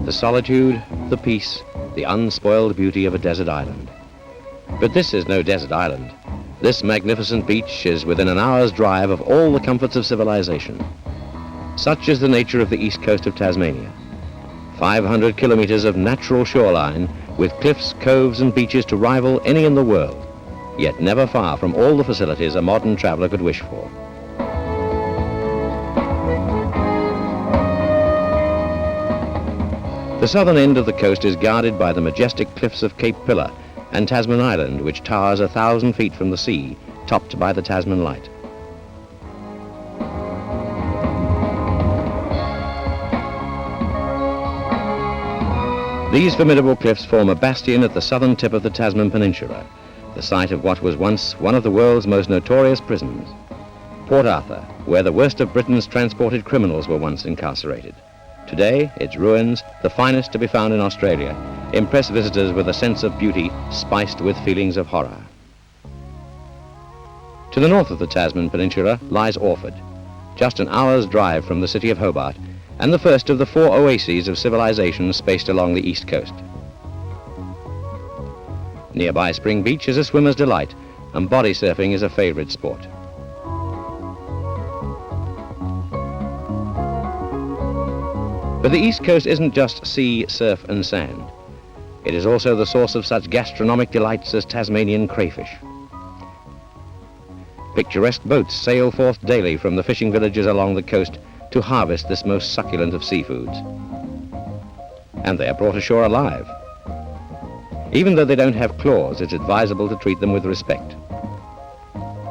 The solitude, the peace, the unspoiled beauty of a desert island. But this is no desert island. This magnificent beach is within an hour's drive of all the comforts of civilization. Such is the nature of the east coast of Tasmania. 500 kilometers of natural shoreline with cliffs, coves and beaches to rival any in the world, yet never far from all the facilities a modern traveller could wish for. The southern end of the coast is guarded by the majestic cliffs of Cape Pillar and Tasman Island, which towers 1,000 feet from the sea, topped by the Tasman Light. These formidable cliffs form a bastion at the southern tip of the Tasman Peninsula, the site of what was once one of the world's most notorious prisons, Port Arthur, where the worst of Britain's transported criminals were once incarcerated. Today, its ruins, the finest to be found in Australia, impress visitors with a sense of beauty spiced with feelings of horror. To the north of the Tasman Peninsula lies Orford, just an hour's drive from the city of Hobart, and the first of the 4 oases of civilization spaced along the east coast. Nearby Spring Beach is a swimmer's delight, and body surfing is a favorite sport. But the east coast isn't just sea, surf and sand. It is also the source of such gastronomic delights as Tasmanian crayfish. Picturesque boats sail forth daily from the fishing villages along the coast to harvest this most succulent of seafoods. And they are brought ashore alive. Even though they don't have claws, it's advisable to treat them with respect.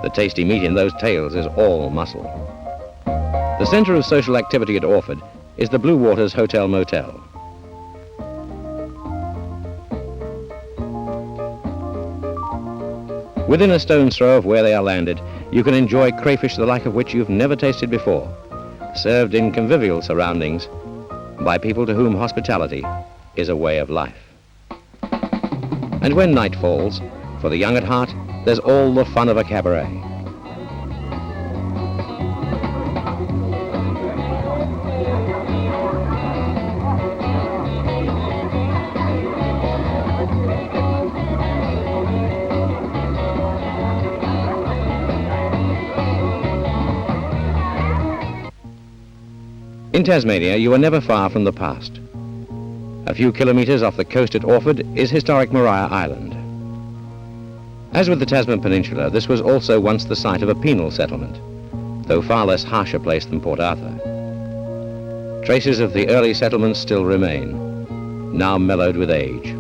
The tasty meat in those tails is all muscle. The centre of social activity at Orford is the Blue Waters Hotel Motel. Within a stone's throw of where they are landed, you can enjoy crayfish the like of which you've never tasted before, served in convivial surroundings by people to whom hospitality is a way of life. And when night falls, for the young at heart, there's all the fun of a cabaret. In Tasmania, you are never far from the past. A few kilometers off the coast at Orford is historic Maria Island. As with the Tasman Peninsula, this was also once the site of a penal settlement, though far less harsh a place than Port Arthur. Traces of the early settlements still remain, now mellowed with age.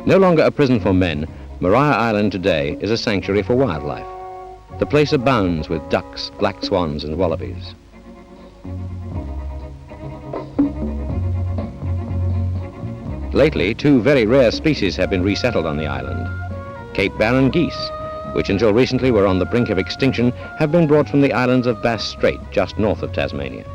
No longer a prison for men, Maria Island today is a sanctuary for wildlife. The place abounds with ducks, black swans and wallabies. Lately, 2 very rare species have been resettled on the island. Cape Barren geese, which until recently were on the brink of extinction, have been brought from the islands of Bass Strait, just north of Tasmania.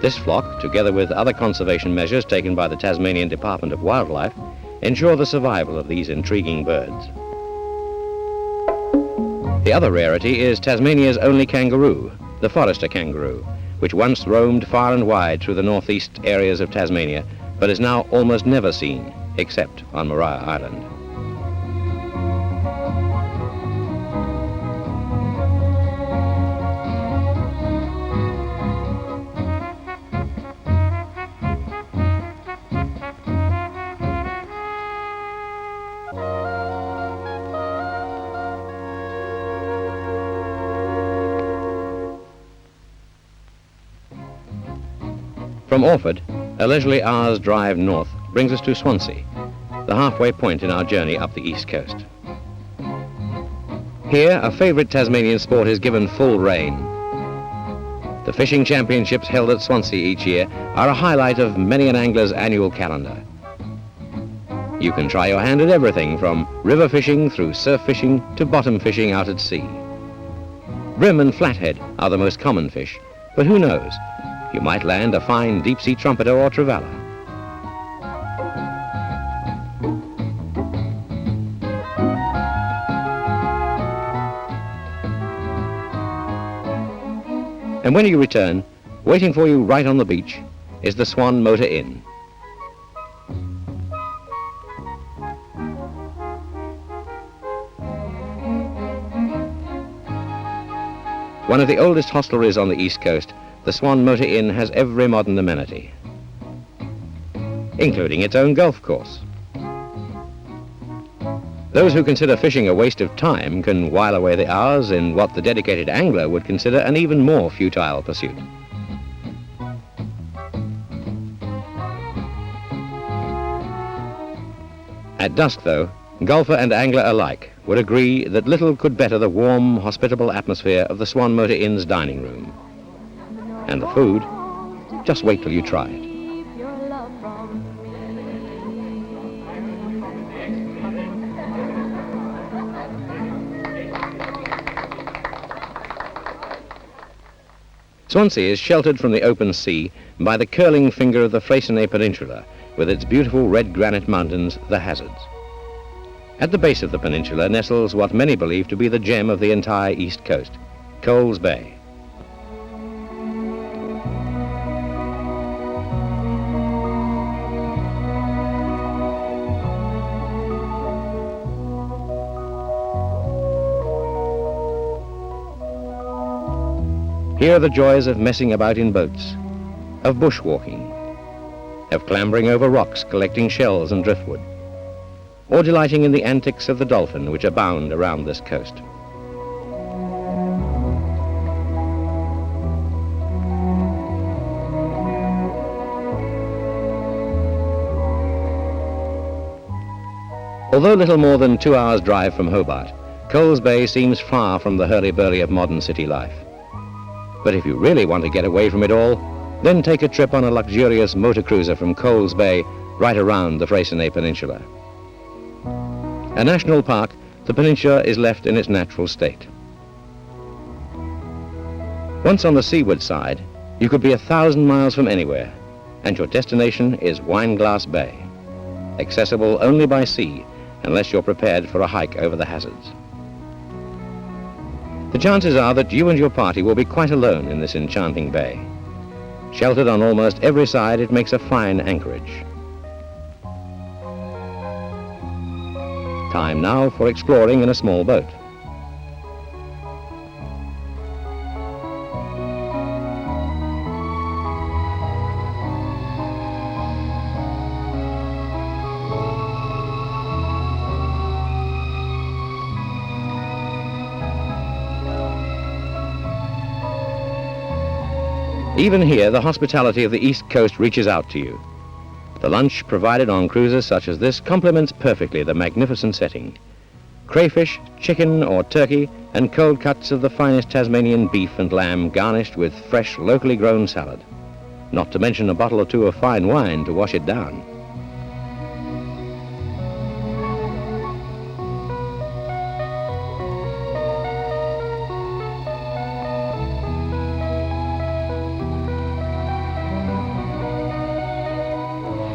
This flock, together with other conservation measures taken by the Tasmanian Department of Wildlife, ensure the survival of these intriguing birds. The other rarity is Tasmania's only kangaroo, the Forester kangaroo, which once roamed far and wide through the northeast areas of Tasmania, but is now almost never seen, except on Maria Island. From Orford, a leisurely hour's drive north brings us to Swansea, the halfway point in our journey up the east coast. Here, a favourite Tasmanian sport is given full rein. The fishing championships held at Swansea each year are a highlight of many an angler's annual calendar. You can try your hand at everything from river fishing through surf fishing to bottom fishing out at sea. Bream and flathead are the most common fish, but who knows? You might land a fine deep-sea trumpeter or trevally. And when you return, waiting for you right on the beach is the Swan Motor Inn. One of the oldest hostelries on the East Coast, the Swan Motor Inn has every modern amenity, including its own golf course. Those who consider fishing a waste of time can while away the hours in what the dedicated angler would consider an even more futile pursuit. At dusk, though, golfer and angler alike would agree that little could better the warm, hospitable atmosphere of the Swan Motor Inn's dining room. And the food, just wait till you try it. Swansea is sheltered from the open sea by the curling finger of the Freycinet Peninsula, with its beautiful red granite mountains, the Hazards. At the base of the peninsula nestles what many believe to be the gem of the entire East Coast, Coles Bay. Here are the joys of messing about in boats, of bushwalking, of clambering over rocks collecting shells and driftwood, or delighting in the antics of the dolphin which abound around this coast. Although little more than 2 hours' drive from Hobart, Coles Bay seems far from the hurly-burly of modern city life. But if you really want to get away from it all, then take a trip on a luxurious motor cruiser from Coles Bay right around the Freycinet Peninsula. A national park, the peninsula is left in its natural state. Once on the seaward side, you could be 1,000 miles from anywhere, and your destination is Wineglass Bay, accessible only by sea unless you're prepared for a hike over the Hazards. The chances are that you and your party will be quite alone in this enchanting bay. Sheltered on almost every side, it makes a fine anchorage. Time now for exploring in a small boat. Even here, the hospitality of the East Coast reaches out to you. The lunch provided on cruises such as this complements perfectly the magnificent setting. Crayfish, chicken or turkey, and cold cuts of the finest Tasmanian beef and lamb garnished with fresh, locally grown salad. Not to mention a bottle or two of fine wine to wash it down.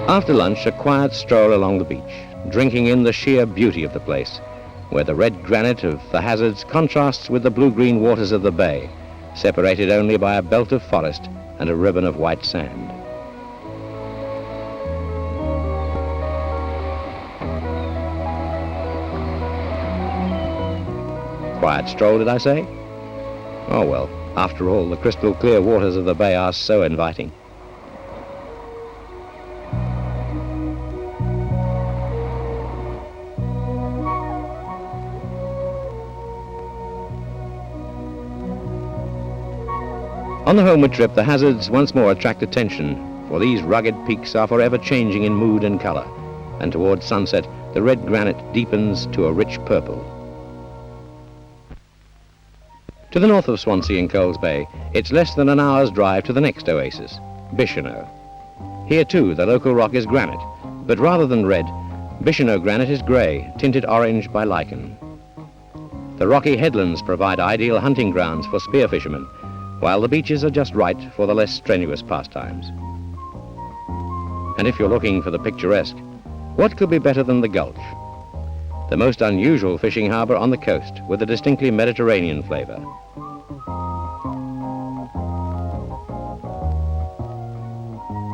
After lunch, a quiet stroll along the beach, drinking in the sheer beauty of the place, where the red granite of the Hazards contrasts with the blue-green waters of the bay, separated only by a belt of forest and a ribbon of white sand. Quiet stroll, did I say? Oh well, after all, the crystal clear waters of the bay are so inviting. On the homeward trip, the Hazards once more attract attention, for these rugged peaks are forever changing in mood and color, and towards sunset, the red granite deepens to a rich purple. To the north of Swansea and Coles Bay, it's less than an hour's drive to the next oasis, Bicheno. Here too, the local rock is granite, but rather than red, Bicheno granite is grey, tinted orange by lichen. The rocky headlands provide ideal hunting grounds for spear fishermen, while the beaches are just right for the less strenuous pastimes. And if you're looking for the picturesque, what could be better than the Gulch? The most unusual fishing harbour on the coast with a distinctly Mediterranean flavour.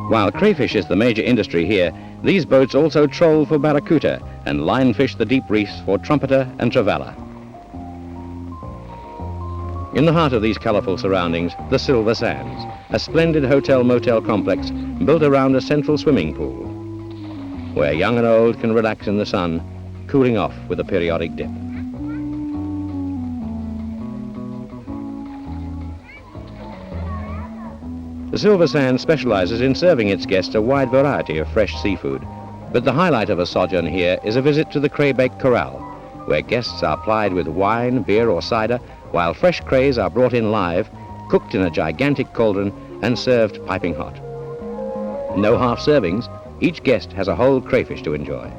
While crayfish is the major industry here, these boats also troll for barracuda and line fish the deep reefs for trumpeter and trevally. In the heart of these colourful surroundings, the Silver Sands, a splendid hotel-motel complex built around a central swimming pool, where young and old can relax in the sun, cooling off with a periodic dip. The Silver Sands specialises in serving its guests a wide variety of fresh seafood, but the highlight of a sojourn here is a visit to the Craybake Corral, where guests are plied with wine, beer or cider, while fresh crays are brought in live, cooked in a gigantic cauldron and served piping hot. No half servings, each guest has a whole crayfish to enjoy.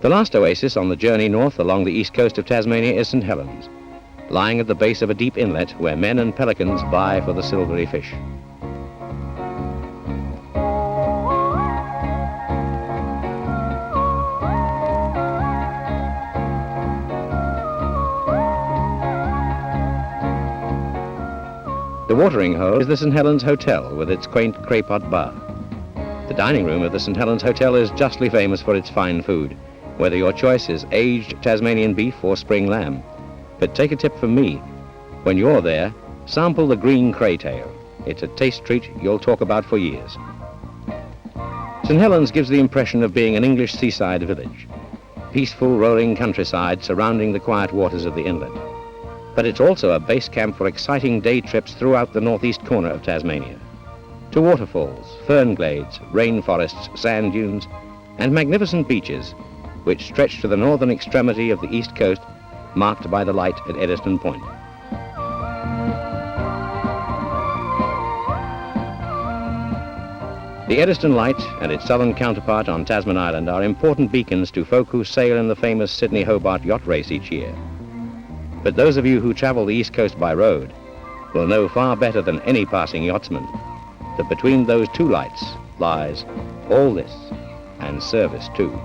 The last oasis on the journey north along the east coast of Tasmania is St. Helens, lying at the base of a deep inlet where men and pelicans vie for the silvery fish. The watering hole is the St. Helens Hotel with its quaint clay pot bar. The dining room of the St. Helens Hotel is justly famous for its fine food, whether your choice is aged Tasmanian beef or spring lamb. But take a tip from me. When you're there, sample the green craytail. It's a taste treat you'll talk about for years. St. Helens gives the impression of being an English seaside village. Peaceful rolling countryside surrounding the quiet waters of the inlet. But it's also a base camp for exciting day trips throughout the northeast corner of Tasmania. To waterfalls, fern glades, rainforests, sand dunes, and magnificent beaches, which stretch to the northern extremity of the east coast, marked by the light at Eddystone Point. The Eddystone Light and its southern counterpart on Tasman Island are important beacons to folk who sail in the famous Sydney-Hobart yacht race each year. But those of you who travel the east coast by road will know far better than any passing yachtsman that between those two lights lies all this, and service too.